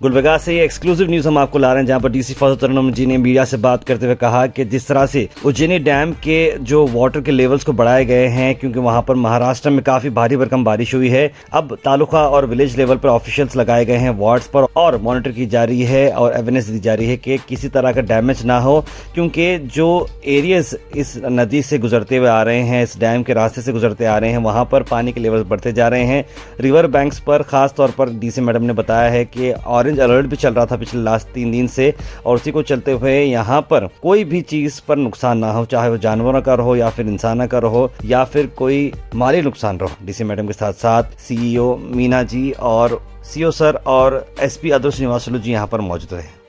गुलबर्गा से ये exclusive news हम आपको ला रहे हैं, जहां पर डीसी फजल तरन्नुम जी ने मीडिया से बात करते हुए कहा कि जिस तरह से उज्जैनी डैम के जो वाटर के लेवल्स को बढ़ाए गए हैं, क्योंकि वहां पर महाराष्ट्र में काफी भारी भरकम बारिश हुई है। अब तालुका और विलेज लेवल पर ऑफिशियल्स लगाए गए हैं वार्ड्स पर और मॉनिटर की जा रही है और अवेयरनेस दी जा रही है कि किसी तरह का डैमेज ना हो, क्योंकि जो एरियाज इस नदी से गुजरते हुए आ रहे हैं, इस डैम के रास्ते से गुजरते आ रहे हैं, वहां पर पानी के लेवल बढ़ते जा रहे हैं। रिवर बैंक्स पर खास तौर पर डीसी मैडम ने बताया है कि ऑरेंज अलर्ट भी चल रहा था पिछले लास्ट 3 दिन से, और उसी को चलते हुए यहाँ पर कोई भी चीज पर नुकसान ना हो, चाहे वो जानवरों का रहो या फिर इंसानों का रहो या फिर कोई माली नुकसान रहो। डीसी मैडम के साथ साथ सीईओ मीना जी और सीओ सर और एसपी अदर श्रीनिवासलू जी यहाँ पर मौजूद रहे।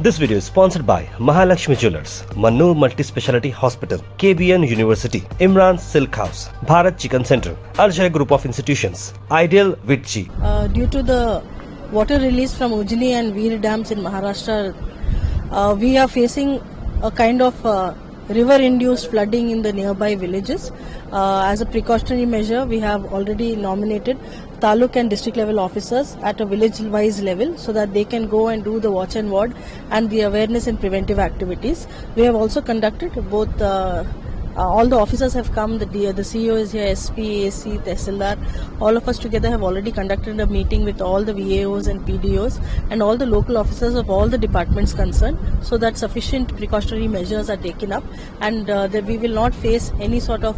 This video is sponsored by Mahalakshmi Jewelers, Mannur Multi-Speciality Hospital, KBN University, Imran Silk House, Bharat Chicken Center, Arjay Group of Institutions, Ideal Vitchi. Due to the water release from Ujjini and Veer dams in Maharashtra, we are facing a kind of river-induced flooding in the nearby villages. As a precautionary measure, we have already nominated taluk and district level officers at a village-wise level so that they can go and do the watch and ward and the awareness and preventive activities. We have also conducted both all the officers have come, the CEO is here, SP, AC, Tehsildar, all of us together have already conducted a meeting with all the VAOs and PDOs and all the local officers of all the departments concerned, so that sufficient precautionary measures are taken up and that we will not face any sort of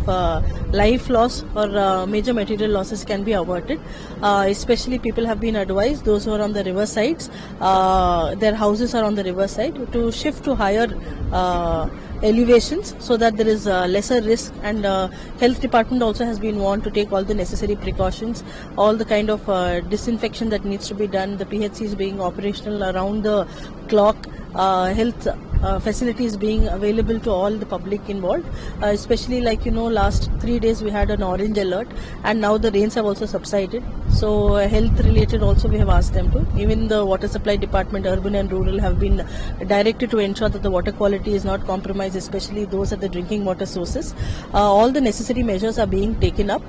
life loss or major material losses can be averted. Especially people have been advised, those who are on the river sides, their houses are on the river side, to shift to higher elevations so that there is lesser risk, and health department also has been warned to take all the necessary precautions, all the kind of disinfection that needs to be done, the PHCs being operational around the clock, health facilities being available to all the public involved, especially like last 3 days we had an orange alert and now the rains have also subsided, so health related also we have asked them to. Even the water supply department, urban and rural, have been directed to ensure that the water quality is not compromised, especially those at the drinking water sources. All the necessary measures are being taken up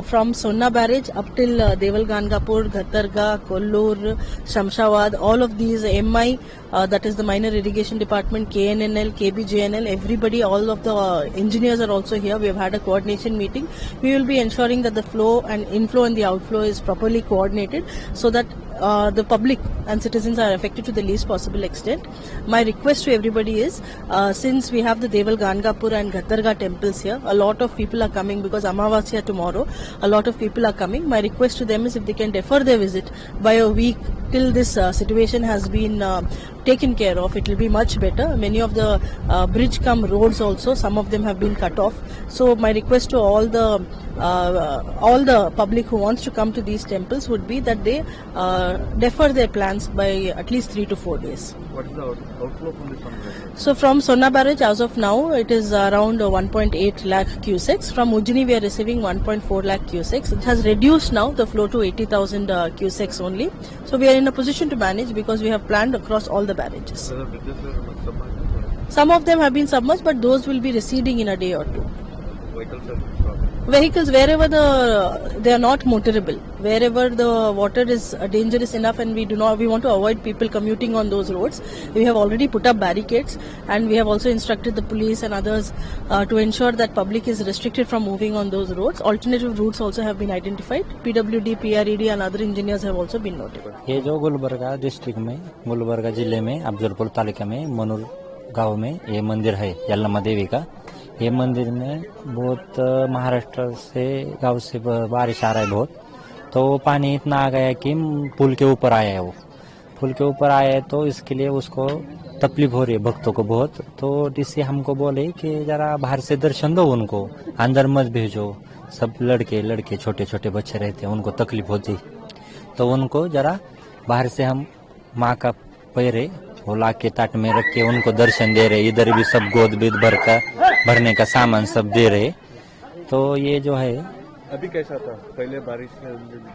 from Sonna barrage up till Deval Gangapur, Ghatarga, Kollur, Shamshawad, all of these MI, that is the minor irrigation department, KNNL, KBJNL, everybody, all of the engineers are also here. We have had a coordination meeting. We will be ensuring that the flow and inflow and the outflow is properly coordinated so that the public and citizens are affected to the least possible extent. My request to everybody is, since we have the Deval Gangapur and Ghatarga temples here, a lot of people are coming because Amavasya tomorrow, a lot of people are coming. My request to them is if they can defer their visit by a week till this situation has been taken care of, it will be much better. Many of the bridge cum roads also, some of them have been cut off. So my request to all the public who wants to come to these temples would be that they defer their plans by at least 3 to 4 days. What is the outflow from this one? So from Sonna barrage, as of now, it is around 1.8 lakh cusecs. From Ujjini, we are receiving 1.4 lakh cusecs. It has reduced now the flow to 80,000 cusecs only. So we are in a position to manage because we have planned across all the barrages. Some of them have been submerged, but those will be receding in a day or two. Vehicles, wherever they are not motorable, wherever the water is dangerous enough and we want to avoid people commuting on those roads, we have already put up barricades and we have also instructed the police and others to ensure that public is restricted from moving on those roads. Alternative routes also have been identified. PWD, PRED and other engineers have also been notified. ये जो Gulbarga district में, गुलबर्गा जिले में, अफजलपुर तालुका में, मनूर गांव में ये मंदिर है यल्लम्मा देवी का। ये मंदिर में बहुत महाराष्ट्र से गांव से बारिश आ रहा है बहुत, तो पानी इतना आ गया कि पुल के ऊपर आया है। वो पुल के ऊपर आया है तो इसके लिए उसको तकलीफ हो रही है भक्तों को बहुत। तो डीसी हमको बोले कि जरा बाहर से दर्शन दो, उनको अंदर मत भेजो, सब लड़के छोटे छोटे बच्चे रहते हैं, उनको तकलीफ होती, तो उनको जरा बाहर से हम माँ का पैरे वो ला के ताट में रख के उनको दर्शन दे रहे। इधर भी सब गोद बीद भरने का सामान सब दे रहे। तो ये जो है अभी कैसा था? पहले बारिश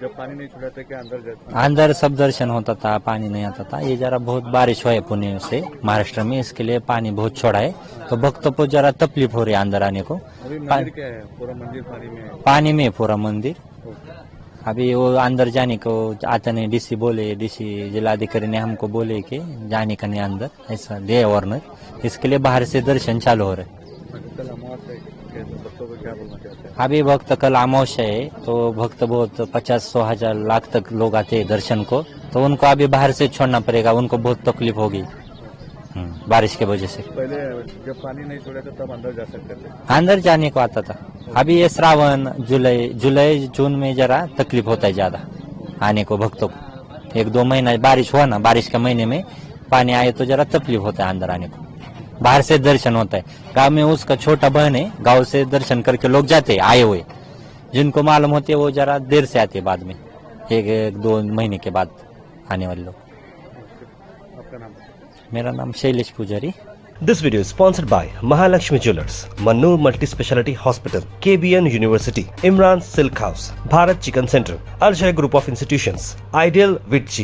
जब पानी नहीं छोड़ा था क्या अंदर जाता? अंदर सब दर्शन होता था, पानी नहीं आता था। ये जरा बहुत बारिश हुआ है पुणे से महाराष्ट्र में, इसके लिए पानी बहुत छोड़ा है, तो भक्तों को जरा तकलीफ हो रही है अंदर आने को। अभी मंदिर क्या है? पूरा मंदिर पानी में है? पानी में पूरा मंदिर अभी वो अंदर जाने को आता नहीं, डीसी बोले, डीसी जिलाधिकारी ने हमको बोले कि जाने का नहीं अंदर, ऐसा दे वार्नर, इसके लिए बाहर से दर्शन चालू हो रहे। कल अमावस्या है, कैसे भक्तों को क्या बोलना चाहते हैं? अभी भक्त कल अमावस्या है, तो भक्त बहुत 50-100 हजार लाख तक लोग आते हैं दर्शन को, तो उनको अभी बाहर से छोड़ना पड़ेगा, उनको बहुत तकलीफ होगी बारिश की वजह से। पहले जब पानी नहीं छोड़ा था तब अंदर जा सकते थे। अंदर जाने को आता था। अभी ये श्रावण जुलाई जून में जरा तकलीफ होता है ज्यादा आने को भक्तों को। 1-2 महीना बारिश हुआ ना, बारिश के महीने में पानी आए तो जरा तकलीफ होता है अंदर आने को। बाहर से दर्शन होता है, गांव में उसका छोटा बहन है, गांव से दर्शन करके लोग जाते हैं आए हुए, जिनको मालूम होती है वो जरा देर से आते बाद में, 1-2 महीने के बाद आने वाले लोग। आपका नाम? मेरा नाम शैलेश पुजारी। This video is sponsored by Mahalakshmi Jewelers, Mannur Multi Speciality Hospital, KBN University, Imran Silk House, Bharat Chicken Center, Al Jay Group of Institutions, Ideal Vitchi.